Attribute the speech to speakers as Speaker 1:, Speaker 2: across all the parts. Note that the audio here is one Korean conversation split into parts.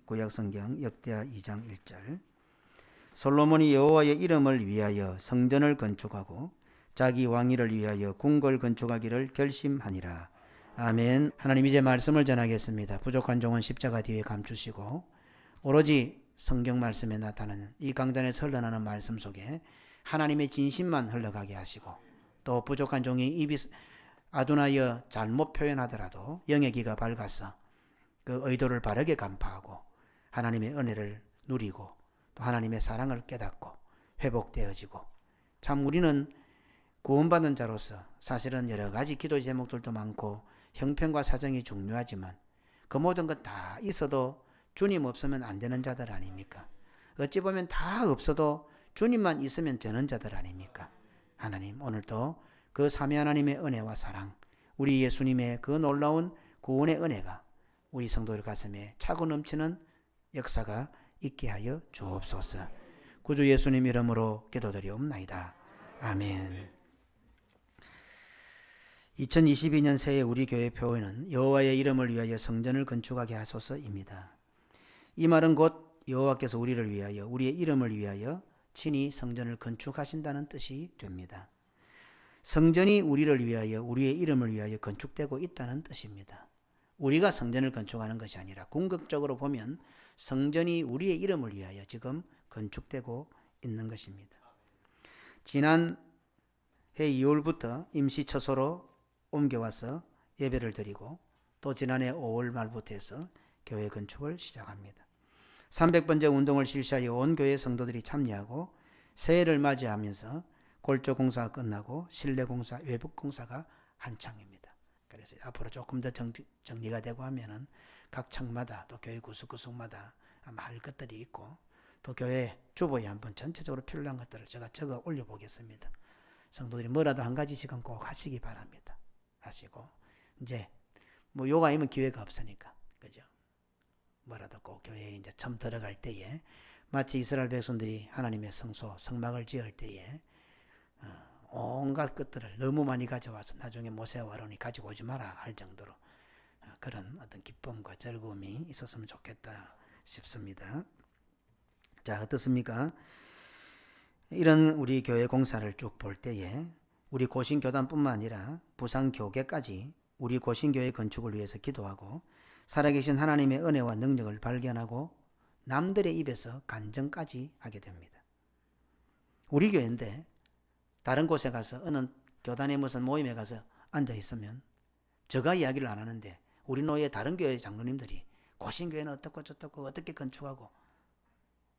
Speaker 1: 구약성경 역대하 2장 1절. 솔로몬이 여호와의 이름을 위하여 성전을 건축하고 자기 왕위를 위하여 궁궐 건축하기를 결심하니라. 아멘. 하나님, 이제 말씀을 전하겠습니다. 부족한 종은 십자가 뒤에 감추시고 오로지 성경 말씀에 나타나는 이 강단에서 흘러나는 말씀 속에 하나님의 진심만 흘러가게 하시고, 또 부족한 종이 입이 아둔하여 잘못 표현하더라도 영의 귀가 밝아서 그 의도를 바르게 간파하고 하나님의 은혜를 누리고 또 하나님의 사랑을 깨닫고 회복되어지고, 참 우리는 구원받은 자로서 사실은 여러 가지 기도 제목들도 많고 형편과 사정이 중요하지만 그 모든 것 다 있어도 주님 없으면 안 되는 자들 아닙니까? 어찌 보면 다 없어도 주님만 있으면 되는 자들 아닙니까? 하나님, 오늘도 그 삼위 하나님의 은혜와 사랑, 우리 예수님의 그 놀라운 구원의 은혜가 우리 성도들 가슴에 차고 넘치는 역사가 있게 하여 주옵소서. 구주 예수님 이름으로 기도드리옵나이다. 아멘. 2022년 새해 우리 교회 표어는 여호와의 이름을 위하여 성전을 건축하게 하소서입니다. 이 말은 곧 여호와께서 우리를 위하여, 우리의 이름을 위하여 친히 성전을 건축하신다는 뜻이 됩니다. 성전이 우리를 위하여, 우리의 이름을 위하여 건축되고 있다는 뜻입니다. 우리가 성전을 건축하는 것이 아니라 궁극적으로 보면 성전이 우리의 이름을 위하여 지금 건축되고 있는 것입니다. 지난 해 2월부터 임시 처소로 옮겨와서 예배를 드리고, 또 지난해 5월 말부터 해서 교회 건축을 시작합니다. 300번째 운동을 실시하여 온 교회 성도들이 참여하고 새해를 맞이하면서 골조 공사가 끝나고 실내 공사, 외부 공사가 한창입니다. 그래서 앞으로 조금 더 정리가 되고 하면은 각 층마다 또 교회 구석구석마다 아마 할 것들이 있고, 또 교회 주보에 한번 전체적으로 필요한 것들을 제가 적어 올려보겠습니다. 성도들이 뭐라도 한 가지씩은 꼭 하시기 바랍니다. 하시고, 이제 뭐 요가이면 기회가 없으니까, 그죠? 뭐라도 꼭 교회에 이제 처음 들어갈 때에 마치 이스라엘 백성들이 하나님의 성소, 성막을 지을 때에 온갖 것들을 너무 많이 가져와서 나중에 모세와 아론이 가지고 오지 마라 할 정도로 그런 어떤 기쁨과 즐거움이 있었으면 좋겠다 싶습니다. 자, 어떻습니까? 이런 우리 교회 공사를 쭉 볼 때에 우리 고신교단뿐만 아니라 부산교계까지 우리 고신교회 건축을 위해서 기도하고 살아계신 하나님의 은혜와 능력을 발견하고 남들의 입에서 간증까지 하게 됩니다. 우리 교회인데 다른 곳에 가서 어느 교단의 무슨 모임에 가서 앉아 있으면 저가 이야기를 안 하는데 우리 노예 다른 교회 장로님들이 고신교회는 어떻고 저떻고 어떻게 건축하고,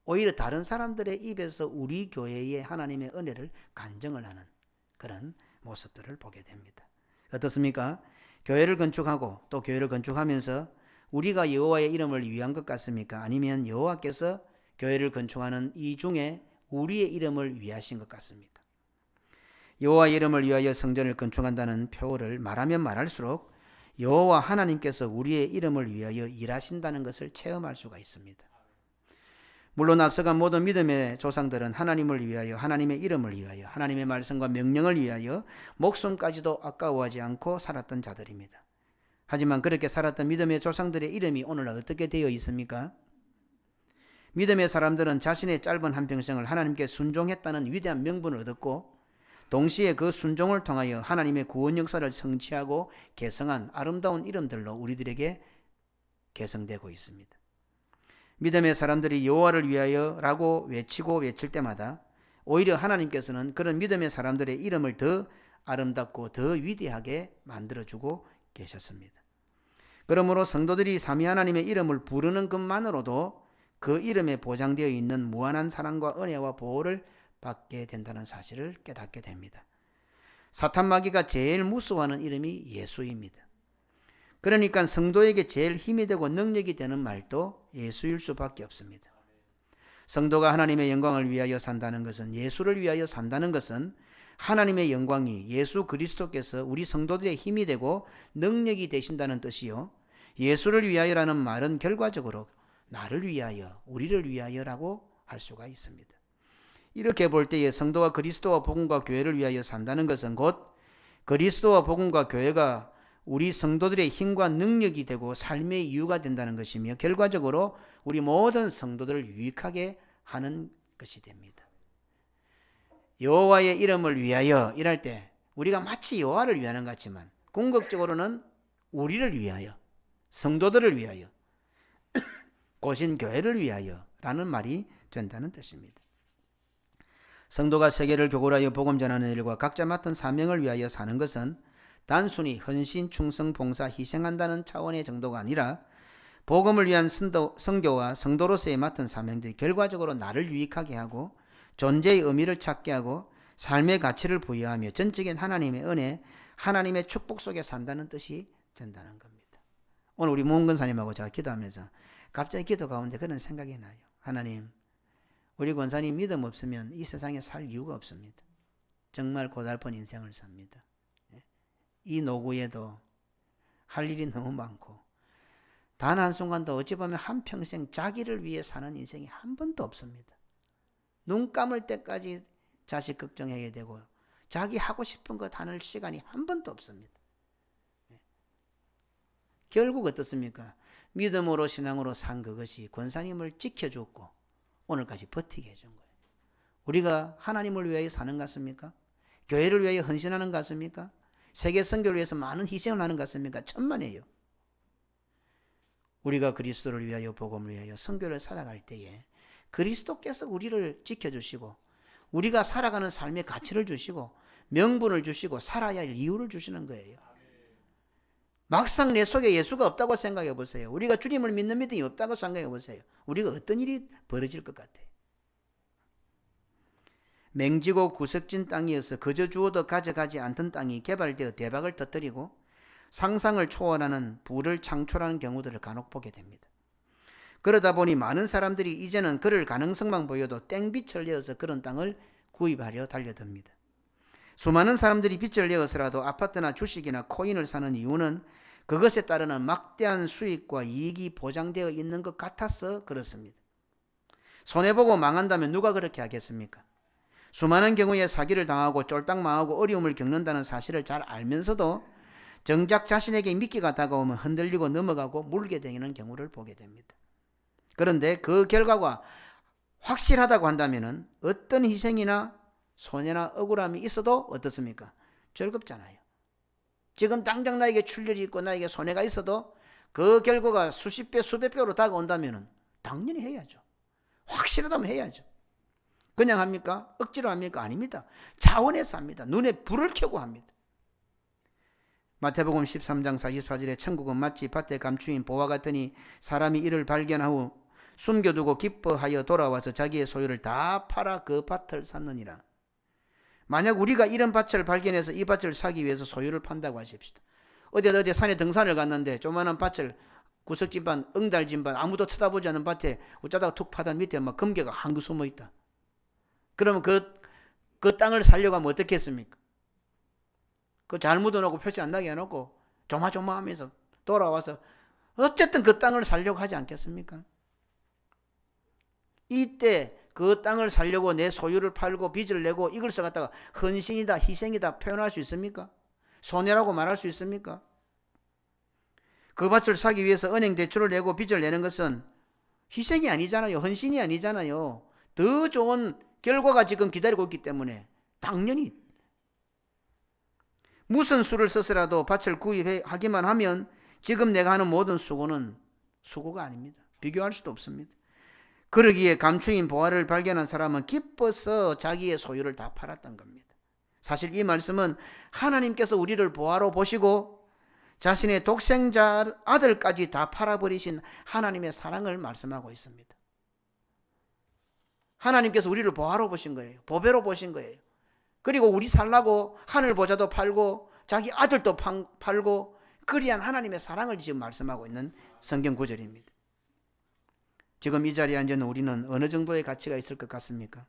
Speaker 1: 오히려 다른 사람들의 입에서 우리 교회의 하나님의 은혜를 간증을 하는 그런 모습들을 보게 됩니다. 어떻습니까? 교회를 건축하고 또 교회를 건축하면서 우리가 여호와의 이름을 위한 것 같습니까? 아니면 여호와께서 교회를 건축하는 이 중에 우리의 이름을 위하신 것 같습니까? 여호와의 이름을 위하여 성전을 건축한다는 표어를 말하면 말할수록 여호와 하나님께서 우리의 이름을 위하여 일하신다는 것을 체험할 수가 있습니다. 물론 앞서간 모든 믿음의 조상들은 하나님을 위하여, 하나님의 이름을 위하여, 하나님의 말씀과 명령을 위하여 목숨까지도 아까워하지 않고 살았던 자들입니다. 하지만 그렇게 살았던 믿음의 조상들의 이름이 오늘 어떻게 되어 있습니까? 믿음의 사람들은 자신의 짧은 한평생을 하나님께 순종했다는 위대한 명분을 얻었고, 동시에 그 순종을 통하여 하나님의 구원 역사를 성취하고 개성한 아름다운 이름들로 우리들에게 개성되고 있습니다. 믿음의 사람들이 여호와를 위하여 라고 외치고 외칠 때마다 오히려 하나님께서는 그런 믿음의 사람들의 이름을 더 아름답고 더 위대하게 만들어주고 계셨습니다. 그러므로 성도들이 삼위 하나님의 이름을 부르는 것만으로도 그 이름에 보장되어 있는 무한한 사랑과 은혜와 보호를 받게 된다는 사실을 깨닫게 됩니다. 사탄 마귀가 제일 무서워하는 이름이 예수입니다. 그러니까 성도에게 제일 힘이 되고 능력이 되는 말도 예수일 수밖에 없습니다. 성도가 하나님의 영광을 위하여 산다는 것은, 예수를 위하여 산다는 것은 하나님의 영광이 예수 그리스도께서 우리 성도들의 힘이 되고 능력이 되신다는 뜻이요, 예수를 위하여라는 말은 결과적으로 나를 위하여, 우리를 위하여라고 할 수가 있습니다. 이렇게 볼 때에 성도가 그리스도와 복음과 교회를 위하여 산다는 것은 곧 그리스도와 복음과 교회가 우리 성도들의 힘과 능력이 되고 삶의 이유가 된다는 것이며 결과적으로 우리 모든 성도들을 유익하게 하는 것이 됩니다. 여호와의 이름을 위하여 일할 때 우리가 마치 여호와를 위하는 것 같지만 궁극적으로는 우리를 위하여, 성도들을 위하여, 고신 교회를 위하여 라는 말이 된다는 뜻입니다. 성도가 세계를 교골하여 복음 전하는 일과 각자 맡은 사명을 위하여 사는 것은 단순히 헌신, 충성, 봉사, 희생한다는 차원의 정도가 아니라 복음을 위한 선교와 성도로서의 맡은 사명들이 결과적으로 나를 유익하게 하고 존재의 의미를 찾게 하고 삶의 가치를 부여하며 전적인 하나님의 은혜, 하나님의 축복 속에 산다는 뜻이 된다는 겁니다. 오늘 우리 모은 권사님하고 제가 기도하면서 갑자기 기도 가운데 그런 생각이 나요. 하나님, 우리 권사님 믿음 없으면 이 세상에 살 이유가 없습니다. 정말 고달픈 인생을 삽니다. 이 노구에도 할 일이 너무 많고 단 한순간도 어찌 보면 한평생 자기를 위해 사는 인생이 한 번도 없습니다. 눈 감을 때까지 자식 걱정해야 되고 자기 하고 싶은 것 하는 시간이 한 번도 없습니다. 결국 어떻습니까? 믿음으로 신앙으로 산 그것이 권사님을 지켜줬고 오늘까지 버티게 해준 거예요. 우리가 하나님을 위하여 사는 것 같습니까? 교회를 위하여 헌신하는 것 같습니까? 세계 선교를 위해서 많은 희생을 하는 것 같습니까? 천만에요. 우리가 그리스도를 위하여 복음을 위하여 선교를 살아갈 때에 그리스도께서 우리를 지켜주시고 우리가 살아가는 삶의 가치를 주시고 명분을 주시고 살아야 할 이유를 주시는 거예요. 막상 내 속에 예수가 없다고 생각해 보세요. 우리가 주님을 믿는 믿음이 없다고 생각해 보세요. 우리가 어떤 일이 벌어질 것 같아요. 맹지고 구석진 땅이어서 그저 주어도 가져가지 않던 땅이 개발되어 대박을 터뜨리고 상상을 초월하는 부를 창출하는 경우들을 간혹 보게 됩니다. 그러다 보니 많은 사람들이 이제는 그럴 가능성만 보여도 땡빛을 내어서 그런 땅을 구입하려 달려듭니다. 수많은 사람들이 빚을 내어서라도 아파트나 주식이나 코인을 사는 이유는 그것에 따르는 막대한 수익과 이익이 보장되어 있는 것 같아서 그렇습니다. 손해보고 망한다면 누가 그렇게 하겠습니까? 수많은 경우에 사기를 당하고 쫄딱 망하고 어려움을 겪는다는 사실을 잘 알면서도 정작 자신에게 미끼가 다가오면 흔들리고 넘어가고 물게 되는 경우를 보게 됩니다. 그런데 그 결과가 확실하다고 한다면 어떤 희생이나 손해나 억울함이 있어도 어떻습니까? 즐겁잖아요. 지금 당장 나에게 출혈이 있고 나에게 손해가 있어도 그 결과가 수십 배 수백 배로 다가온다면 당연히 해야죠. 확실하다면 해야죠. 그냥 합니까? 억지로 합니까? 아닙니다. 자원해서 합니다. 눈에 불을 켜고 합니다. 마태복음 13장 44절에 천국은 마치 밭에 감추인 보화 같으니 사람이 이를 발견하고 숨겨두고 기뻐하여 돌아와서 자기의 소유를 다 팔아 그 밭을 샀느니라. 만약 우리가 이런 밭을 발견해서 이 밭을 사기 위해서 소유를 판다고 하십시다. 어디 산에 등산을 갔는데 조그마한 밭을 구석진반, 응달진반 아무도 쳐다보지 않는 밭에 어쩌다가 툭 파다 밑에 막 금괴가 한 그 숨어 있다. 그러면 그 땅을 살려고 하면 어떻게 했습니까? 그 잘 묻어놓고 표시 안 나게 해놓고 조마조마하면서 돌아와서 어쨌든 그 땅을 살려고 하지 않겠습니까? 이때 그 땅을 살려고 내 소유를 팔고 빚을 내고 이걸 써갖다가 헌신이다 희생이다 표현할 수 있습니까? 손해라고 말할 수 있습니까? 그 밭을 사기 위해서 은행 대출을 내고 빚을 내는 것은 희생이 아니잖아요. 헌신이 아니잖아요. 더 좋은 결과가 지금 기다리고 있기 때문에 당연히 무슨 수를 써서라도 밭을 구입하기만 하면 지금 내가 하는 모든 수고는 수고가 아닙니다. 비교할 수도 없습니다. 그러기에 감추인 보화를 발견한 사람은 기뻐서 자기의 소유를 다 팔았던 겁니다. 사실 이 말씀은 하나님께서 우리를 보화로 보시고 자신의 독생자 아들까지 다 팔아버리신 하나님의 사랑을 말씀하고 있습니다. 하나님께서 우리를 보화로 보신 거예요. 보배로 보신 거예요. 그리고 우리 살라고 하늘 보좌도 팔고 자기 아들도 팔고 그리한 하나님의 사랑을 지금 말씀하고 있는 성경 구절입니다. 지금 이 자리에 앉은 우리는 어느 정도의 가치가 있을 것 같습니까?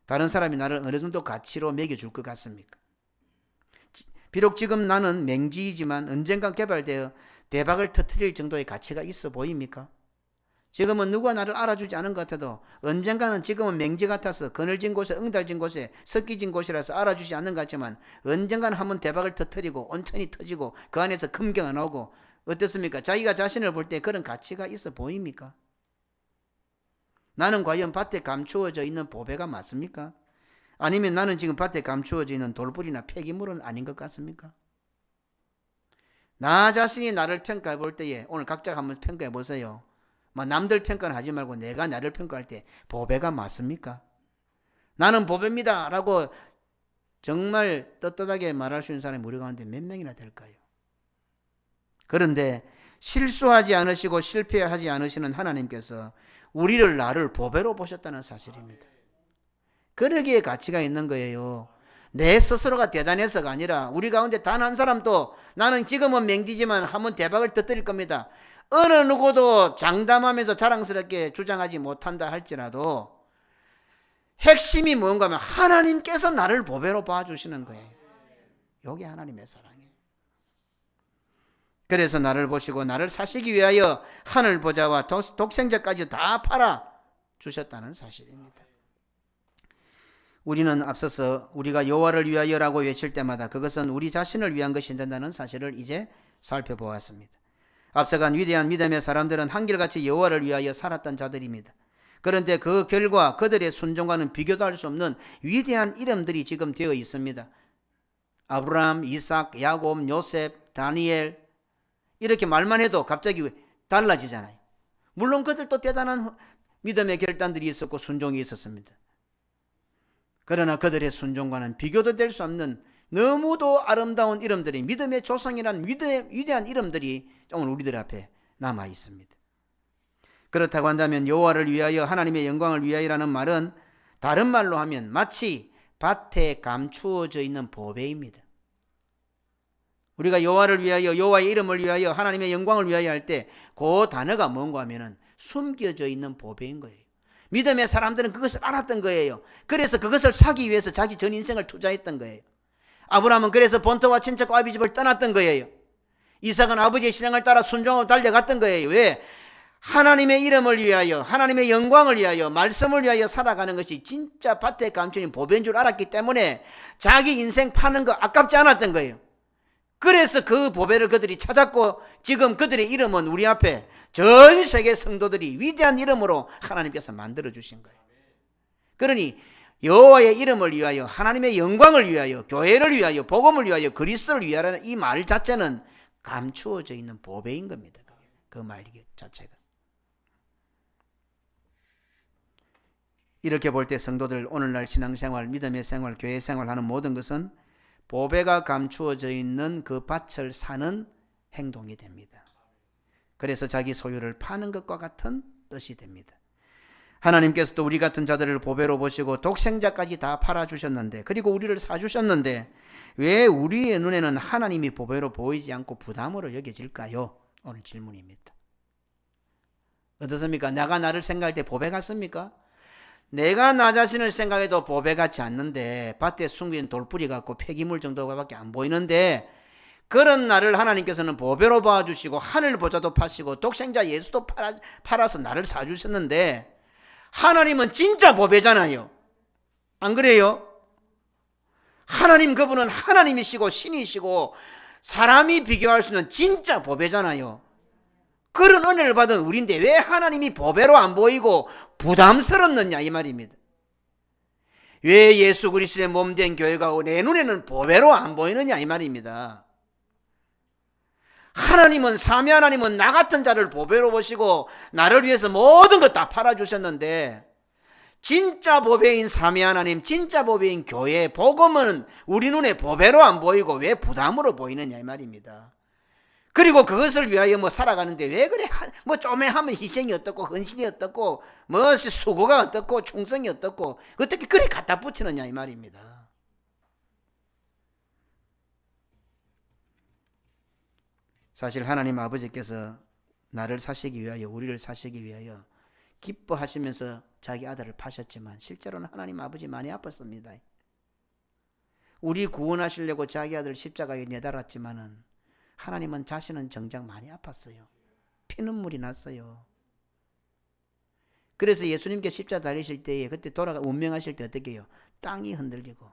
Speaker 1: 다른 사람이 나를 어느 정도 가치로 매겨줄 것 같습니까? 비록 지금 나는 맹지이지만 언젠가 개발되어 대박을 터뜨릴 정도의 가치가 있어 보입니까? 지금은 누가 나를 알아주지 않은 것 같아도 언젠가는 지금은 맹지 같아서 그늘진 곳에 응달진 곳에 섞이진 곳이라서 알아주지 않는 것 같지만 언젠가는 한번 대박을 터뜨리고 온천이 터지고 그 안에서 금괴가 나오고 어떻습니까? 자기가 자신을 볼 때 그런 가치가 있어 보입니까? 나는 과연 밭에 감추어져 있는 보배가 맞습니까? 아니면 나는 지금 밭에 감추어져 있는 돌불이나 폐기물은 아닌 것 같습니까? 나 자신이 나를 평가해 볼 때에 오늘 각자 한번 평가해 보세요. 남들 평가는 하지 말고 내가 나를 평가할 때 보배가 맞습니까? 나는 보배입니다 라고 정말 떳떳하게 말할 수 있는 사람이 우리 가운데 몇 명이나 될까요? 그런데 실수하지 않으시고 실패하지 않으시는 하나님께서 우리를 나를 보배로 보셨다는 사실입니다. 그러기에 가치가 있는 거예요. 내 스스로가 대단해서가 아니라 우리 가운데 단 한 사람도 나는 지금은 맹지지만 한번 대박을 터뜨릴 겁니다. 어느 누구도 장담하면서 자랑스럽게 주장하지 못한다 할지라도 핵심이 뭔가 하면 하나님께서 나를 보배로 봐주시는 거예요. 이게 하나님의 사랑이에요. 그래서 나를 보시고 나를 사시기 위하여 하늘 보좌와 독생자까지 다 팔아 주셨다는 사실입니다. 우리는 앞서서 우리가 여호와를 위하여라고 외칠 때마다 그것은 우리 자신을 위한 것이 된다는 사실을 이제 살펴보았습니다. 앞서간 위대한 믿음의 사람들은 한결같이 여호와를 위하여 살았던 자들입니다. 그런데 그 결과 그들의 순종과는 비교도 할 수 없는 위대한 이름들이 지금 되어 있습니다. 아브라함, 이삭, 야곱, 요셉, 다니엘 이렇게 말만 해도 갑자기 달라지잖아요. 물론 그들도 대단한 믿음의 결단들이 있었고 순종이 있었습니다. 그러나 그들의 순종과는 비교도 될 수 없는 너무도 아름다운 이름들이 믿음의 조상이라는 위대한 이름들이 오늘 우리들 앞에 남아 있습니다. 그렇다고 한다면 여호와를 위하여 하나님의 영광을 위하여라는 말은 다른 말로 하면 마치 밭에 감추어져 있는 보배입니다. 우리가 여호와를 위하여 여호와의 이름을 위하여 하나님의 영광을 위하여 할 때 그 단어가 뭔가 하면은 숨겨져 있는 보배인 거예요. 믿음의 사람들은 그것을 알았던 거예요. 그래서 그것을 사기 위해서 자기 전 인생을 투자했던 거예요. 아브라함은 그래서 본토와 친척과 아비집을 떠났던 거예요. 이삭은 아버지의 신앙을 따라 순종하고 달려갔던 거예요. 왜? 하나님의 이름을 위하여 하나님의 영광을 위하여 말씀을 위하여 살아가는 것이 진짜 밭에 감추인 보배인 줄 알았기 때문에 자기 인생 파는 거 아깝지 않았던 거예요. 그래서 그 보배를 그들이 찾았고 지금 그들의 이름은 우리 앞에 전 세계 성도들이 위대한 이름으로 하나님께서 만들어 주신 거예요. 그러니 여호와의 이름을 위하여 하나님의 영광을 위하여 교회를 위하여 복음을 위하여 그리스도를 위하여라는 이 말 자체는 감추어져 있는 보배인 겁니다. 그 말 자체가. 이렇게 볼 때 성도들 오늘날 신앙생활, 믿음의 생활, 교회 생활하는 모든 것은 보배가 감추어져 있는 그 밭을 사는 행동이 됩니다. 그래서 자기 소유를 파는 것과 같은 뜻이 됩니다. 하나님께서도 우리 같은 자들을 보배로 보시고 독생자까지 다 팔아주셨는데 그리고 우리를 사주셨는데 왜 우리의 눈에는 하나님이 보배로 보이지 않고 부담으로 여겨질까요? 오늘 질문입니다. 어떻습니까? 내가 나를 생각할 때 보배 같습니까? 내가 나 자신을 생각해도 보배 같지 않는데 밭에 숨긴 돌뿌리 같고 폐기물 정도밖에 안 보이는데 그런 나를 하나님께서는 보배로 봐주시고 하늘 보좌도 파시고 독생자 예수도 팔아서 나를 사주셨는데 하나님은 진짜 보배잖아요. 안 그래요? 하나님 그분은 하나님이시고 신이시고 사람이 비교할 수 있는 진짜 보배잖아요. 그런 은혜를 받은 우리인데 왜 하나님이 보배로 안 보이고 부담스럽느냐 이 말입니다. 왜 예수 그리스도의 몸된 교회가 내 눈에는 보배로 안 보이느냐 이 말입니다. 하나님은 삼위 하나님은 나 같은 자를 보배로 보시고 나를 위해서 모든 것 다 팔아주셨는데 진짜 보배인 삼위 하나님, 진짜 보배인 교회, 복음은 우리 눈에 보배로 안 보이고 왜 부담으로 보이느냐 이 말입니다. 그리고 그것을 위하여 살아가는데 왜 그래 좀에 하면 희생이 어떻고 헌신이 어떻고 수고가 어떻고 충성이 어떻고 어떻게 그래 갖다 붙이느냐 이 말입니다. 사실 하나님 아버지께서 나를 사시기 위하여 우리를 사시기 위하여 기뻐하시면서 자기 아들을 파셨지만 실제로는 하나님 아버지 많이 아팠습니다. 우리 구원하시려고 자기 아들을 십자가에 내달았지만은 하나님은 자신은 정작 많이 아팠어요. 피눈물이 났어요. 그래서 예수님께 십자가 달리실 때에 그때 돌아가 운명하실 때 어떻게 해요? 땅이 흔들리고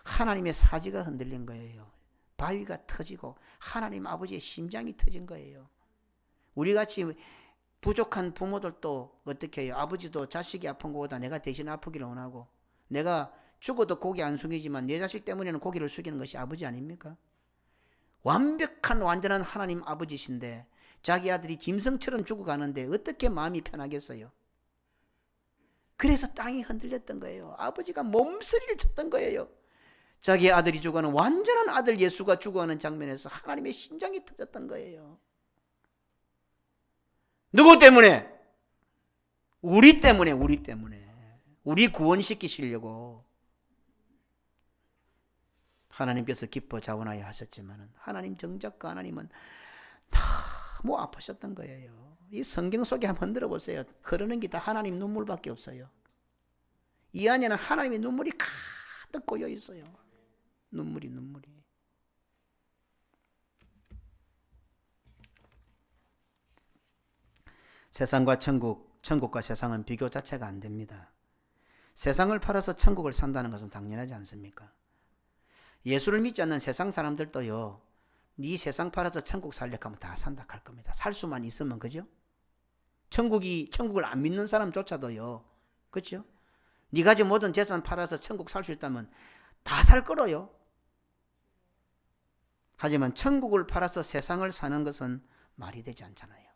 Speaker 1: 하나님의 사지가 흔들린 거예요. 바위가 터지고 하나님 아버지의 심장이 터진 거예요. 우리같이 부족한 부모들도 어떻게 해요? 아버지도 자식이 아픈 것보다 내가 대신 아프기를 원하고, 내가 죽어도 고개 안 숙이지만 내 자식 때문에는 고개를 숙이는 것이 아버지 아닙니까? 완벽한 완전한 하나님 아버지신데 자기 아들이 짐승처럼 죽어가는데 어떻게 마음이 편하겠어요? 그래서 땅이 흔들렸던 거예요. 아버지가 몸서리를 쳤던 거예요. 자기 아들이 죽어가는, 완전한 아들 예수가 죽어가는 장면에서 하나님의 심장이 터졌던 거예요. 누구 때문에? 우리 때문에. 우리 구원시키시려고 하나님께서 기뻐 자원하여 하셨지만 하나님 정작 그 하나님은 너무 아프셨던 거예요. 이 성경 속에 한번 흔들어 보세요. 흐르는 게 다 하나님 눈물밖에 없어요. 이 안에는 하나님의 눈물이 가득 고여 있어요. 눈물이. 세상과 천국과 세상은 비교 자체가 안 됩니다. 세상을 팔아서 천국을 산다는 것은 당연하지 않습니까? 예수를 믿지 않는 세상 사람들도요, 네 세상 팔아서 천국 살려고 하면 다 산다 할 겁니다. 살 수만 있으면. 그죠? 천국을 안 믿는 사람조차도요, 그렇죠? 네 가진 모든 재산 팔아서 천국 살 수 있다면 다 살 거로요. 하지만 천국을 팔아서 세상을 사는 것은 말이 되지 않잖아요.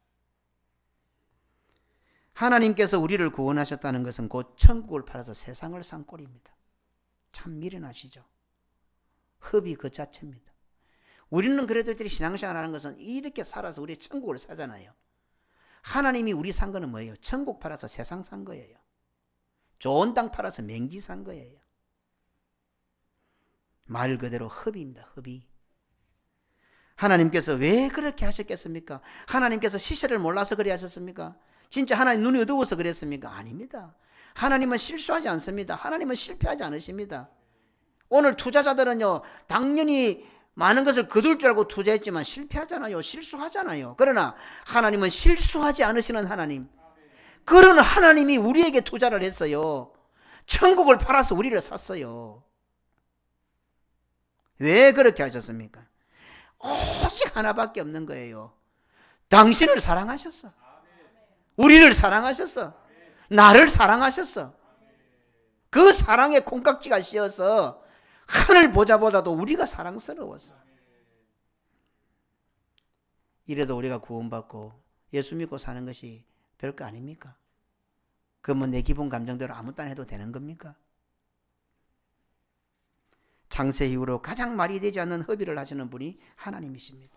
Speaker 1: 하나님께서 우리를 구원하셨다는 것은 곧 천국을 팔아서 세상을 산 꼴입니다. 참 미련하시죠? 흡이 그 자체입니다. 우리는 그래도 신앙생활 하는 것은 이렇게 살아서 우리 천국을 사잖아요. 하나님이 우리 산 거는 뭐예요? 천국 팔아서 세상 산 거예요. 좋은 땅 팔아서 맹지 산 거예요. 말 그대로 흡입니다. 흡이. 하나님께서 왜 그렇게 하셨겠습니까? 하나님께서 시세를 몰라서 그래 하셨습니까? 진짜 하나님 눈이 어두워서 그랬습니까? 아닙니다. 하나님은 실수하지 않습니다. 하나님은 실패하지 않으십니다. 오늘 투자자들은요, 당연히 많은 것을 거둘 줄 알고 투자했지만 실패하잖아요. 실수하잖아요. 그러나 하나님은 실수하지 않으시는 하나님, 그런 하나님이 우리에게 투자를 했어요. 천국을 팔아서 우리를 샀어요. 왜 그렇게 하셨습니까? 오직 하나밖에 없는 거예요. 당신을 사랑하셨어. 우리를 사랑하셨어. 나를 사랑하셨어. 그 사랑에 콩깍지가 씌어서 하늘 보자보다도 우리가 사랑스러웠어. 이래도 우리가 구원받고 예수 믿고 사는 것이 별거 아닙니까? 그러면 내 기본 감정대로 아무 딴 해도 되는 겁니까? 창세 이후로 가장 말이 되지 않는 허비를 하시는 분이 하나님이십니다.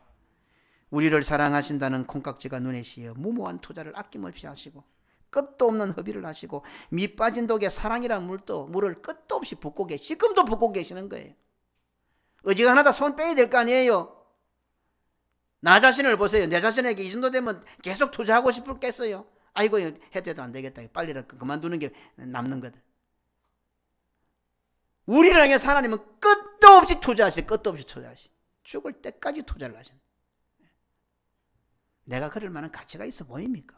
Speaker 1: 우리를 사랑하신다는 콩깍지가 눈에 씌어 무모한 투자를 아낌없이 하시고 끝도 없는 허비를 하시고 밑 빠진 독에 사랑이란 물을 끝도 없이 붓고 지금도 붓고 계시는 거예요. 어지간하다 손 빼야 될 거 아니에요. 나 자신을 보세요. 내 자신에게 이 정도 되면 계속 투자하고 싶겠어요. 아이고 해도 안 되겠다. 빨리라도 그만두는 게 남는 거다. 우리를 향해서 하나님은 끝도 없이 투자하시. 죽을 때까지 투자를 하신다. 내가 그럴 만한 가치가 있어 보입니까?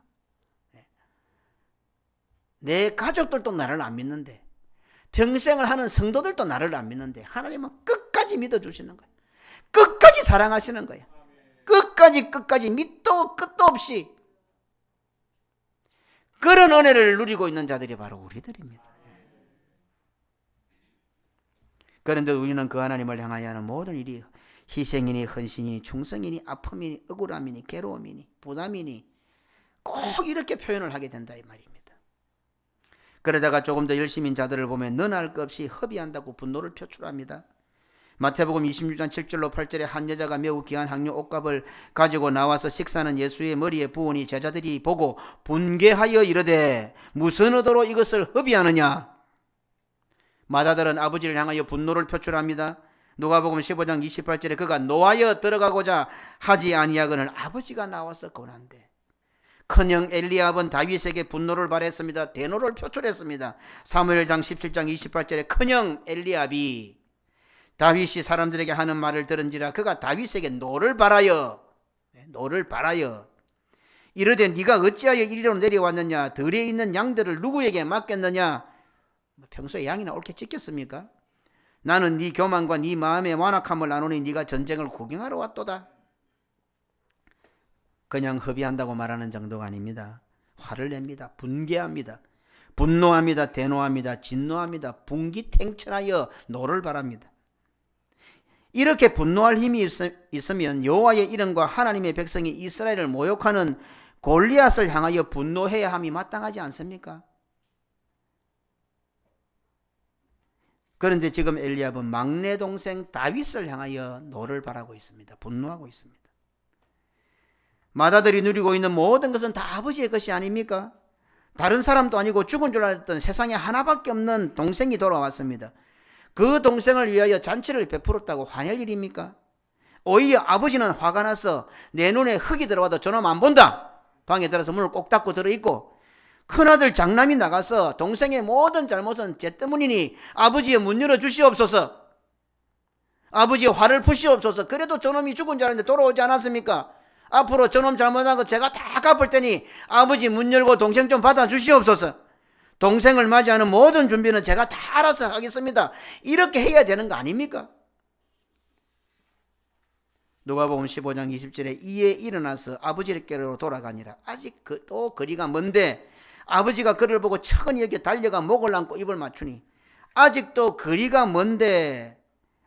Speaker 1: 내 가족들도 나를 안 믿는데, 평생을 하는 성도들도 나를 안 믿는데 하나님은 끝까지 믿어주시는 거예요. 끝까지 사랑하시는 거예요. 끝까지 밑도 끝도 없이. 그런 은혜를 누리고 있는 자들이 바로 우리들입니다. 그런데 우리는 그 하나님을 향하여 하는 모든 일이 희생이니 헌신이니 충성이니 아픔이니 억울함이니 괴로움이니 부담이니 꼭 이렇게 표현을 하게 된다 이 말입니다. 그러다가 조금 더 열심인 자들을 보면 너나 할 것 없이 허비한다고 분노를 표출합니다. 마태복음 26장 7절로 8절에 한 여자가 매우 귀한 향료 옷값을 가지고 나와서 식사는 예수의 머리에 부으니 제자들이 보고 분개하여 이르되 무슨 의도로 이것을 허비하느냐. 마다들은 아버지를 향하여 분노를 표출합니다. 누가복음 15장 28절에 그가 노하여 들어가고자 하지 아니하거늘 아버지가 나와서 권한대. 커녕 엘리압은 다윗에게 분노를 발했습니다. 대노를 표출했습니다. 사무엘상 17장 28절에 커녕 엘리압이 다윗이 사람들에게 하는 말을 들은지라 그가 다윗에게 노를 발하여 이르되 네가 어찌하여 이리로 내려왔느냐? 들에 있는 양들을 누구에게 맡겼느냐? 평소에 양이나 옳게 지켰습니까? 나는 네 교만과 네 마음의 완악함을 아노니 네가 전쟁을 구경하러 왔도다. 그냥 허비한다고 말하는 정도가 아닙니다. 화를 냅니다. 분개합니다. 분노합니다. 대노합니다. 진노합니다. 분기탱천하여 노를 바랍니다. 이렇게 분노할 힘이 있으면 여호와의 이름과 하나님의 백성이 이스라엘을 모욕하는 골리앗을 향하여 분노해야 함이 마땅하지 않습니까? 그런데 지금 엘리압은 막내 동생 다윗을 향하여 노를 바라고 있습니다. 분노하고 있습니다. 맏아들이 누리고 있는 모든 것은 다 아버지의 것이 아닙니까? 다른 사람도 아니고 죽은 줄 알았던 세상에 하나밖에 없는 동생이 돌아왔습니다. 그 동생을 위하여 잔치를 베풀었다고 화낼 일입니까? 오히려 아버지는 화가 나서 내 눈에 흙이 들어와도 저놈 안 본다. 방에 들어서 문을 꼭 닫고 들어있고, 큰아들 장남이 나가서 동생의 모든 잘못은 제 때문이니 아버지의 문 열어주시옵소서. 아버지의 화를 푸시옵소서. 그래도 저놈이 죽은 줄 알았는데 돌아오지 않았습니까? 앞으로 저놈 잘못한 거 제가 다 갚을 테니 아버지 문 열고 동생 좀 받아주시옵소서. 동생을 맞이하는 모든 준비는 제가 다 알아서 하겠습니다. 이렇게 해야 되는 거 아닙니까? 누가복음 15장 20절에 이에 일어나서 아버지께로 돌아가니라. 아직 또 거리가 먼데 아버지가 그를 보고 차근히 여기 달려가 목을 안고 입을 맞추니, 아직도 거리가 먼데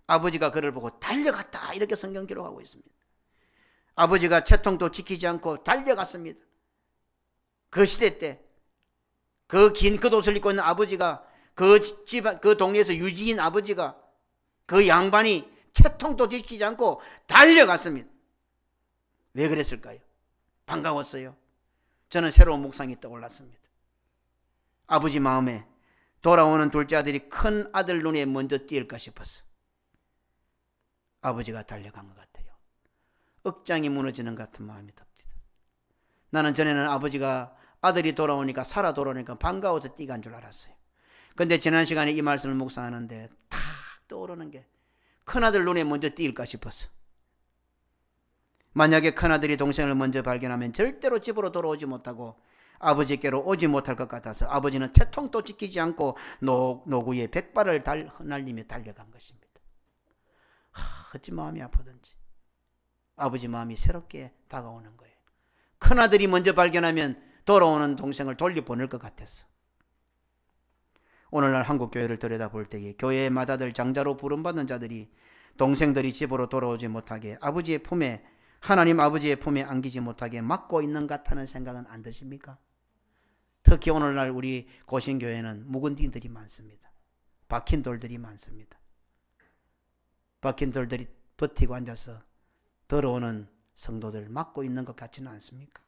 Speaker 1: 아버지가 그를 보고 달려갔다. 이렇게 성경 기록하고 있습니다. 아버지가 채통도 지키지 않고 달려갔습니다. 그 시대 때 그 긴 겉옷을 입고 있는 아버지가, 그 동네에서 유지인 아버지가, 그 양반이 채통도 지키지 않고 달려갔습니다. 왜 그랬을까요? 반가웠어요. 저는 새로운 묵상이 떠올랐습니다. 아버지 마음에 돌아오는 둘째 아들이 큰 아들 눈에 먼저 띄을까 싶었어. 아버지가 달려간 것 같아요. 억장이 무너지는 같은 마음이 듭니다. 나는 전에는 아버지가 아들이 돌아오니까, 살아 돌아오니까 반가워서 뛰간 줄 알았어요. 근데 지난 시간에 이 말씀을 묵상하는데 탁 떠오르는 게, 큰아들 눈에 먼저 띄을까 싶었어. 만약에 큰아들이 동생을 먼저 발견하면 절대로 집으로 돌아오지 못하고 아버지께로 오지 못할 것 같아서 아버지는 채통도 지키지 않고 노구에 백발을 흩날리며 달려간 것입니다. 어찌 마음이 아프든지 아버지 마음이 새롭게 다가오는 거예요. 큰아들이 먼저 발견하면 돌아오는 동생을 돌려보낼 것 같았어. 오늘날 한국교회를 들여다볼 때에 교회의 맏아들 장자로 부름받는 자들이, 동생들이 집으로 돌아오지 못하게, 아버지의 품에, 하나님 아버지의 품에 안기지 못하게 막고 있는 것 같다는 생각은 안 드십니까? 특히 오늘날 우리 고신교회는 묵은 띠들이 많습니다. 박힌 돌들이 많습니다. 박힌 돌들이 버티고 앉아서 들어오는 성도들 막고 있는 것 같지는 않습니까?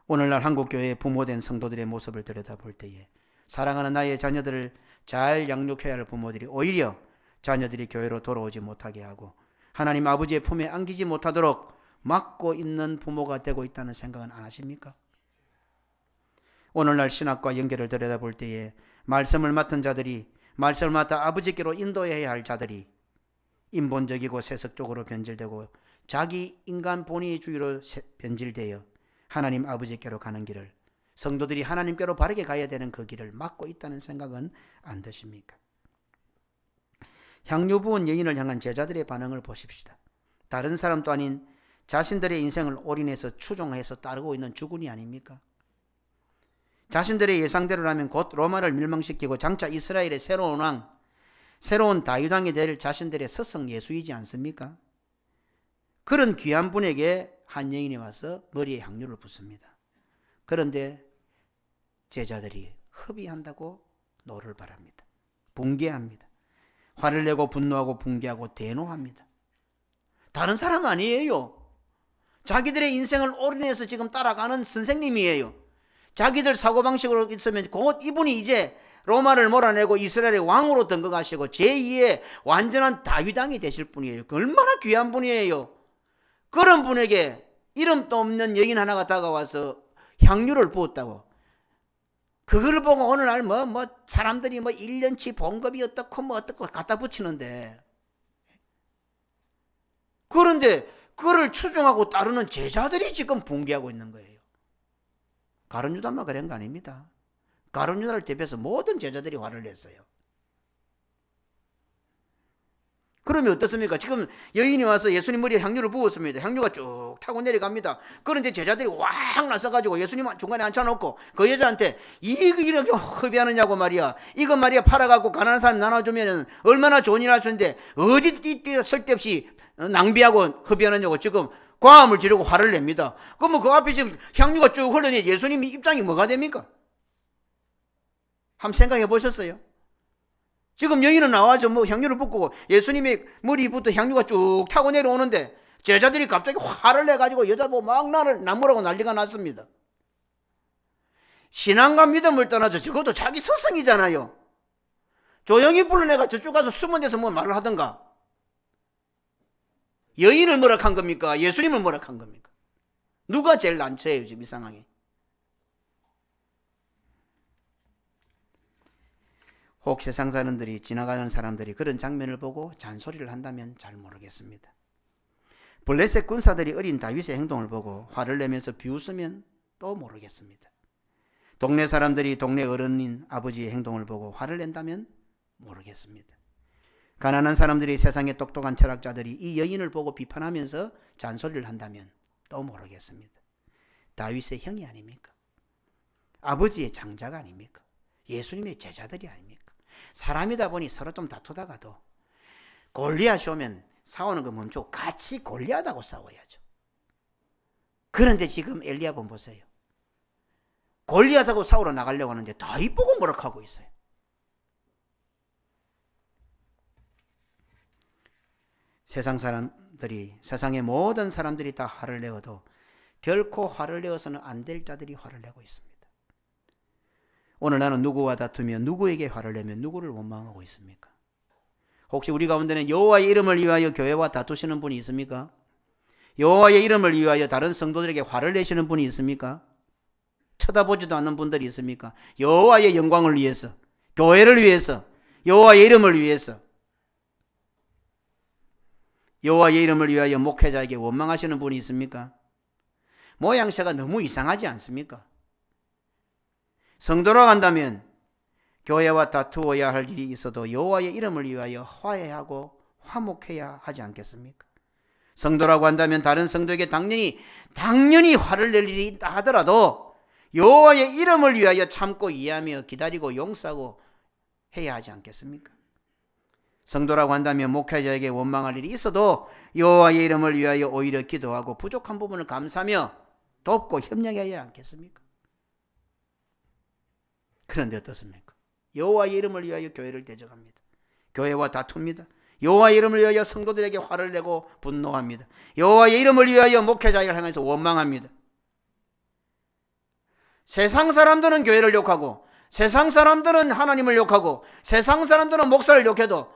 Speaker 1: 오늘날 한국교회의 부모된 성도들의 모습을 들여다볼 때에 사랑하는 나의 자녀들을 잘 양육해야 할 부모들이 오히려 자녀들이 교회로 돌아오지 못하게 하고 하나님 아버지의 품에 안기지 못하도록 막고 있는 부모가 되고 있다는 생각은 안 하십니까? 오늘날 신학과 연계를 들여다볼 때에 말씀을 맡은 자들이, 말씀을 맡아 아버지께로 인도해야 할 자들이 인본적이고 세속적으로 변질되고 자기 인간 본위주의로 변질되어 하나님 아버지께로 가는 길을, 성도들이 하나님께로 바르게 가야 되는 그 길을 막고 있다는 생각은 안 드십니까? 향유 부은 여인을 향한 제자들의 반응을 보십시다. 다른 사람도 아닌 자신들의 인생을 올인해서 추종해서 따르고 있는 주군이 아닙니까? 자신들의 예상대로라면 곧 로마를 멸망시키고 장차 이스라엘의 새로운 왕, 새로운 다윗왕이 될 자신들의 스승 예수이지 않습니까? 그런 귀한 분에게 한 여인이 와서 머리에 향유를 붓습니다. 그런데 제자들이 허비한다고 노를 바랍니다. 분개합니다. 화를 내고 분노하고 분개하고 대노합니다. 다른 사람 아니에요. 자기들의 인생을 올인해서 지금 따라가는 선생님이에요. 자기들 사고방식으로 있으면 곧 이분이 이제 로마를 몰아내고 이스라엘의 왕으로 등극하시고 제2의 완전한 다윗왕이 되실 분이에요. 얼마나 귀한 분이에요. 그런 분에게 이름도 없는 여인 하나가 다가와서 향유를 부었다고. 그걸 보고 오늘날 사람들이 1년치 봉급이 어떻고 어떻고 갖다 붙이는데, 그런데 그를 추종하고 따르는 제자들이 지금 붕괴하고 있는 거예요. 가룟 유다만 그런 거 아닙니다. 가룟 유다를 대표해서 모든 제자들이 화를 냈어요. 그러면 어떻습니까? 지금 여인이 와서 예수님 머리에 향유를 부었습니다. 향유가 쭉 타고 내려갑니다. 그런데 제자들이 왕 나서가지고 예수님 중간에 앉혀놓고 그 여자한테 이렇게 허비하느냐고 말이야. 이거 말이야 팔아갖고 가난한 사람 나눠주면 얼마나 좋은 일 할 수 있는데 어디 쓸데없이 낭비하고 허비하느냐고 지금 과음을 지르고 화를 냅니다. 그러면 그 앞에 지금 향유가 쭉 흘러니 예수님 입장이 뭐가 됩니까? 한번 생각해 보셨어요? 지금 여인은 나와서 뭐 향유를 붓고 예수님의 머리부터 향유가 쭉 타고 내려오는데 제자들이 갑자기 화를 내가지고 여자 보고 막 나무라고 난리가 났습니다. 신앙과 믿음을 떠나서 적어도 자기 스승이잖아요. 조용히 불러내가 저쪽 가서 숨은 데서 뭐 말을 하던가. 여인을 뭐락한 겁니까? 예수님을 뭐락한 겁니까? 누가 제일 난처해요 지금 이 상황에? 혹 세상 사람들이 지나가는 사람들이 그런 장면을 보고 잔소리를 한다면 잘 모르겠습니다. 블레셋 군사들이 어린 다윗의 행동을 보고 화를 내면서 비웃으면 또 모르겠습니다. 동네 사람들이 동네 어른인 아버지의 행동을 보고 화를 낸다면 모르겠습니다. 가난한 사람들이 세상의 똑똑한 철학자들이 이 여인을 보고 비판하면서 잔소리를 한다면 또 모르겠습니다. 다윗의 형이 아닙니까? 아버지의 장자가 아닙니까? 예수님의 제자들이 아닙니까? 사람이다 보니 서로 좀 다투다가도 골리앗이 오면 싸우는 거 멈추고 같이 골리앗하고 싸워야죠. 그런데 지금 엘리야분 보세요. 골리앗하고 싸우러 나가려고 하는데 다윗 보고 뭐라고 있어요. 세상 사람들이, 세상의 모든 사람들이 다 화를 내어도 결코 화를 내어서는 안 될 자들이 화를 내고 있습니다. 오늘 나는 누구와 다투며 누구에게 화를 내며 누구를 원망하고 있습니까? 혹시 우리 가운데는 여호와의 이름을 위하여 교회와 다투시는 분이 있습니까? 여호와의 이름을 위하여 다른 성도들에게 화를 내시는 분이 있습니까? 쳐다보지도 않는 분들이 있습니까? 여호와의 영광을 위해서, 교회를 위해서, 여호와의 이름을 위해서, 여호와의 이름을 위하여 목회자에게 원망하시는 분이 있습니까? 모양새가 너무 이상하지 않습니까? 성도로 간다면 교회와 다투어야 할 일이 있어도 여호와의 이름을 위하여 화해하고 화목해야 하지 않겠습니까? 성도라고 한다면 다른 성도에게 당연히 화를 낼 일이 있다 하더라도 여호와의 이름을 위하여 참고 이해하며 기다리고 용서하고 해야 하지 않겠습니까? 성도라고 한다면 목회자에게 원망할 일이 있어도 여호와의 이름을 위하여 오히려 기도하고 부족한 부분을 감사하며 돕고 협력해야 하지 않겠습니까? 그런데 어떻습니까? 여호와의 이름을 위하여 교회를 대적합니다. 교회와 다툽니다. 여호와의 이름을 위하여 성도들에게 화를 내고 분노합니다. 여호와의 이름을 위하여 목회자를 향해서 원망합니다. 세상 사람들은 교회를 욕하고 세상 사람들은 하나님을 욕하고 세상 사람들은 목사를 욕해도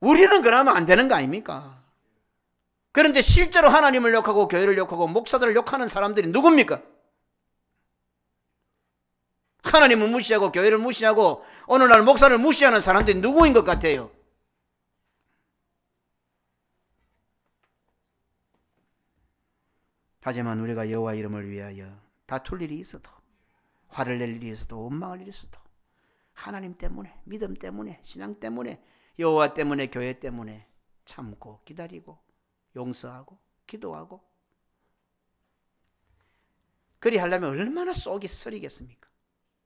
Speaker 1: 우리는 그러면 안 되는 거 아닙니까? 그런데 실제로 하나님을 욕하고 교회를 욕하고 목사들을 욕하는 사람들이 누굽니까? 하나님을 무시하고 교회를 무시하고 오늘날 목사를 무시하는 사람들이 누구인 것 같아요? 하지만 우리가 여호와 이름을 위하여 다툴 일이 있어도 화를 낼 일이 있어도 원망할 일이 있어도 하나님 때문에, 믿음 때문에, 신앙 때문에, 여호와 때문에, 교회 때문에 참고 기다리고 용서하고 기도하고 그리 하려면 얼마나 속이 쓰리겠습니까?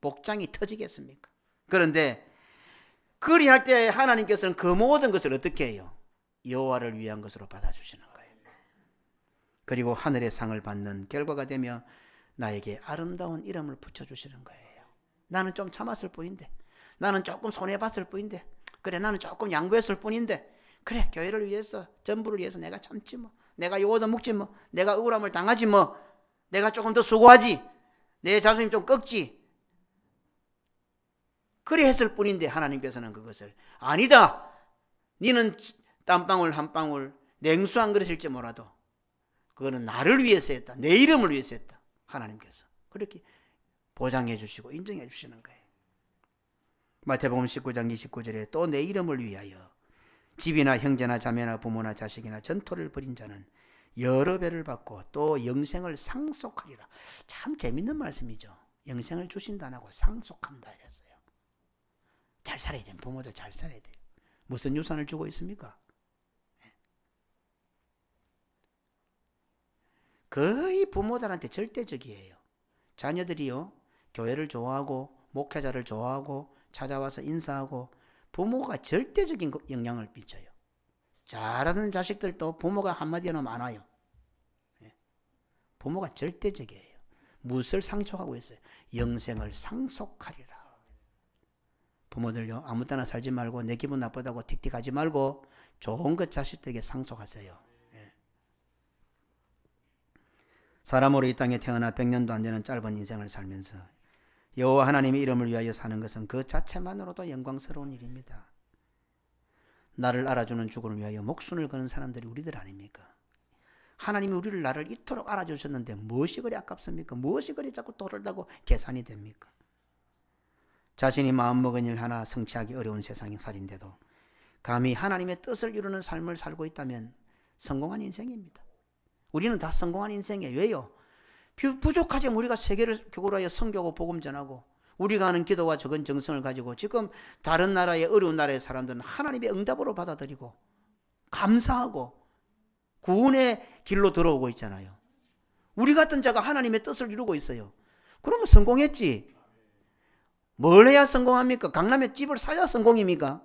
Speaker 1: 복장이 터지겠습니까? 그런데 그리 할 때 하나님께서는 그 모든 것을 어떻게 해요? 여호와를 위한 것으로 받아주시는 거예요. 그리고 하늘의 상을 받는 결과가 되며 나에게 아름다운 이름을 붙여주시는 거예요. 나는 좀 참았을 뿐인데, 나는 조금 손해봤을 뿐인데, 그래 나는 조금 양보했을 뿐인데, 그래 교회를 위해서, 전부를 위해서 내가 참지 뭐, 내가 요거도 묵지 뭐, 내가 억울함을 당하지 뭐, 내가 조금 더 수고하지, 내 자존심 좀 꺾지, 그래 했을 뿐인데 하나님께서는 그것을 아니다, 니는 땀방울 한 방울 냉수 한 그릇일지 몰라도 그거는 나를 위해서 했다, 내 이름을 위해서 했다, 하나님께서 그렇게 보장해 주시고 인정해 주시는 거예요. 마태복음 19장 29절에 또 내 이름을 위하여 집이나 형제나 자매나 부모나 자식이나 전토를 벌인 자는 여러 배를 받고 또 영생을 상속하리라. 참 재밌는 말씀이죠. 영생을 주신다 안 하고 상속한다 이랬어요. 잘 살아야 돼요. 부모들 잘 살아야 돼요. 무슨 유산을 주고 있습니까? 거의 부모들한테 절대적이에요. 자녀들이요, 교회를 좋아하고 목회자를 좋아하고 찾아와서 인사하고 부모가 절대적인 영향을 미쳐요. 잘하는 자식들도 부모가 한마디 하면 안 와요. 부모가 절대적이에요. 무엇을 상속하고 있어요? 영생을 상속하리라. 부모들요, 아무 때나 살지 말고 내 기분 나쁘다고 틱틱하지 말고 좋은 것 자식들에게 상속하세요. 사람으로 이 땅에 태어나 100년도 안 되는 짧은 인생을 살면서 여호와 하나님의 이름을 위하여 사는 것은 그 자체만으로도 영광스러운 일입니다. 나를 알아주는 주군을 위하여 목숨을 거는 사람들이 우리들 아닙니까? 하나님이 우리를 나를 이토록 알아주셨는데 무엇이 그리 아깝습니까? 무엇이 그리 자꾸 도를 계산이 됩니까? 자신이 마음먹은 일 하나 성취하기 어려운 세상에 살인데도 감히 하나님의 뜻을 이루는 삶을 살고 있다면 성공한 인생입니다. 우리는 다 성공한 인생이에요. 왜요? 부족하지만 우리가 세계를 교구하여 선교하고 복음 전하고 우리가 하는 기도와 적은 정성을 가지고 지금 다른 나라의 어려운 나라의 사람들은 하나님의 응답으로 받아들이고 감사하고 구원의 길로 들어오고 있잖아요. 우리 같은 자가 하나님의 뜻을 이루고 있어요. 그러면 성공했지. 뭘 해야 성공합니까? 강남에 집을 사야 성공입니까?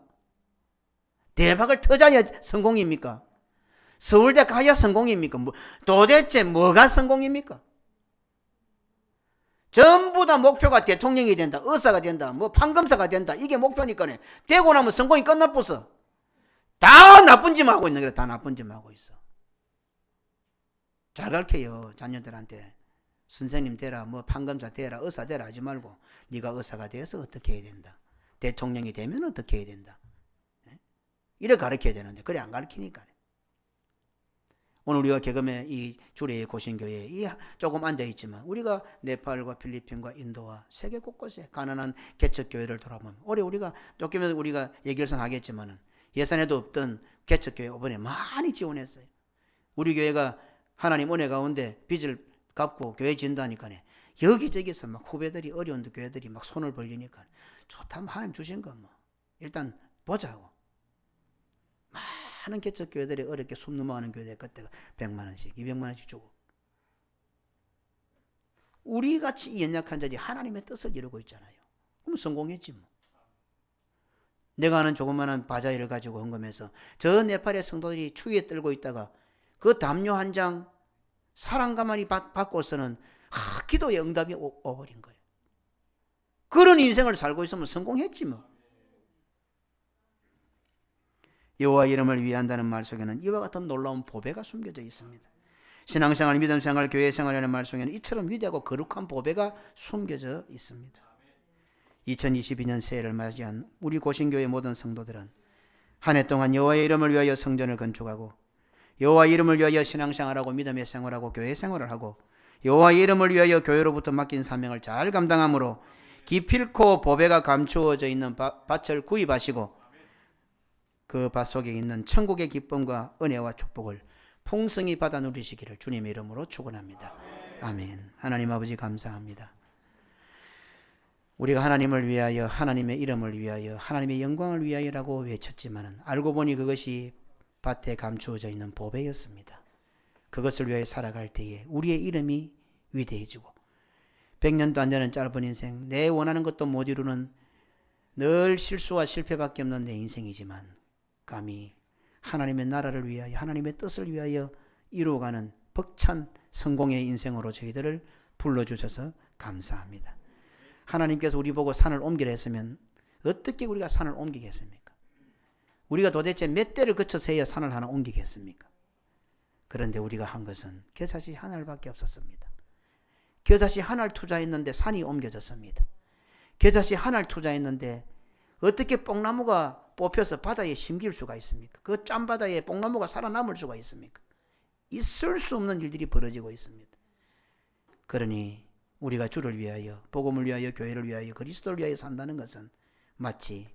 Speaker 1: 대박을 터져야 성공입니까? 서울대 가야 성공입니까? 도대체 뭐가 성공입니까? 전부 다 목표가 대통령이 된다, 의사가 된다, 판검사가 된다. 이게 목표니까네. 되고 나면 성공이 끝나버서. 다 나쁜 짓 하고 있는 거야. 다 나쁜 짓 하고 있어. 잘 가르쳐요. 자녀들한테. 선생님 되라, 판검사 되라, 의사 되라 하지 말고 네가 의사가 되어서 어떻게 해야 된다. 대통령이 되면 어떻게 해야 된다. 이래 가르쳐야 되는데 그래 안 가르치니까. 오늘 우리가 개검의 이 주례의 고신교회에 조금 앉아있지만 우리가 네팔과 필리핀과 인도와 세계 곳곳에 가난한 개척교회를 돌아보면 올해 우리가 조금 우리가 얘기를 하겠지만 예산에도 없던 개척교회 이번에 많이 지원했어요. 우리 교회가 하나님 은혜 가운데 빚을 갚고 교회 진다니까 여기저기서 막 후배들이 어려운 교회들이 막 손을 벌리니까 좋다면 하나님 주신 거 일단 보자고. 많은 개척교회들이 어렵게 숨 넘어가는 교회들 그때가 100만 원씩 200만 원씩 주고 우리같이 이 연약한 자들이 하나님의 뜻을 이루고 있잖아요. 그럼 성공했지 내가 아는 조그마한 바자회를 가지고 헌금해서 저 네팔의 성도들이 추위에 떨고 있다가 그 담요 한 장 사랑 가만히 받고서는 기도의 응답이 오버린 거예요. 그런 인생을 살고 있으면 성공했지 여호와 이름을 위한다는 말 속에는 이와 같은 놀라운 보배가 숨겨져 있습니다. 신앙생활, 믿음생활, 교회생활이라는 말 속에는 이처럼 위대하고 거룩한 보배가 숨겨져 있습니다. 2022년 새해를 맞이한 우리 고신교회 모든 성도들은 한 해 동안 여호와의 이름을 위하여 성전을 건축하고 여호와의 이름을 위하여 신앙생활하고 믿음의 생활하고 교회생활을 하고 여호와의 이름을 위하여 교회로부터 맡긴 사명을 잘 감당함으로 기필코 보배가 감추어져 있는 밭을 구입하시고 그 밭 속에 있는 천국의 기쁨과 은혜와 축복을 풍성히 받아 누리시기를 주님의 이름으로 축원합니다. 아멘. 하나님 아버지 감사합니다. 우리가 하나님을 위하여 하나님의 이름을 위하여 하나님의 영광을 위하여라고 외쳤지만 알고 보니 그것이 밭에 감추어져 있는 보배였습니다. 그것을 위하여 살아갈 때에 우리의 이름이 위대해지고 100년도 안 되는 짧은 인생 내 원하는 것도 못 이루는 늘 실수와 실패밖에 없는 내 인생이지만 감히 하나님의 나라를 위하여 하나님의 뜻을 위하여 이루어가는 벅찬 성공의 인생으로 저희들을 불러주셔서 감사합니다. 하나님께서 우리 보고 산을 옮기라 했으면 어떻게 우리가 산을 옮기겠습니까? 우리가 도대체 몇 대를 거쳐서 해야 산을 하나 옮기겠습니까? 그런데 우리가 한 것은 겨자씨 하나밖에 없었습니다. 겨자씨 하나를 투자했는데 산이 옮겨졌습니다. 겨자씨 하나를 투자했는데 어떻게 뽕나무가 뽑혀서 바다에 심길 수가 있습니까? 그 짠바다에 뽕나무가 살아남을 수가 있습니까? 있을 수 없는 일들이 벌어지고 있습니다. 그러니 우리가 주를 위하여 복음을 위하여 교회를 위하여 그리스도를 위하여 산다는 것은 마치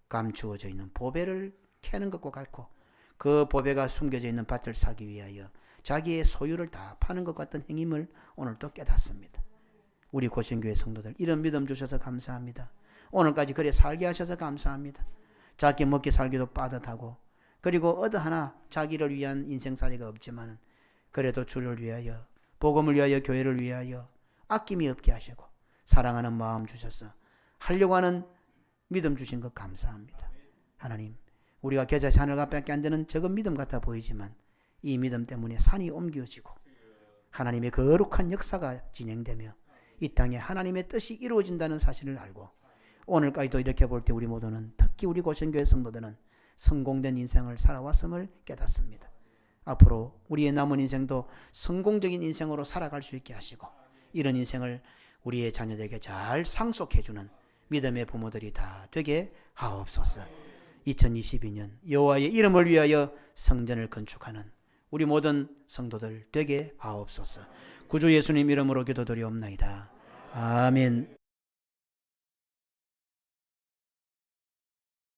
Speaker 1: 감추어져 있는 보배를 캐는 것과 같고 그 보배가 숨겨져 있는 밭을 사기 위하여 자기의 소유를 다 파는 것 같은 행임을 오늘 또 깨닫습니다. 우리 고신교회 성도들 이런 믿음 주셔서 감사합니다. 오늘까지 그래 살게 하셔서 감사합니다. 자기 먹기 살기도 빠듯하고 그리고 어디 하나 자기를 위한 인생살이가 없지만 그래도 주를 위하여 복음을 위하여 교회를 위하여 아낌이 없게 하시고 사랑하는 마음 주셔서 하려고 하는 믿음 주신 것 감사합니다. 하나님, 우리가 겨자씨 하늘값밖에 안 되는 적은 믿음 같아 보이지만 이 믿음 때문에 산이 옮겨지고 하나님의 거룩한 역사가 진행되며 이 땅에 하나님의 뜻이 이루어진다는 사실을 알고 오늘까지도 이렇게 볼 때 우리 모두는 특히 우리 고신교회 성도들은 성공된 인생을 살아왔음을 깨닫습니다. 앞으로 우리의 남은 인생도 성공적인 인생으로 살아갈 수 있게 하시고 이런 인생을 우리의 자녀들에게 잘 상속해주는 믿음의 부모들이 다 되게 하옵소서. 2022년 여호와의 이름을 위하여 성전을 건축하는 우리 모든 성도들 되게 하옵소서. 구주 예수님 이름으로 기도드리옵나이다. 아멘.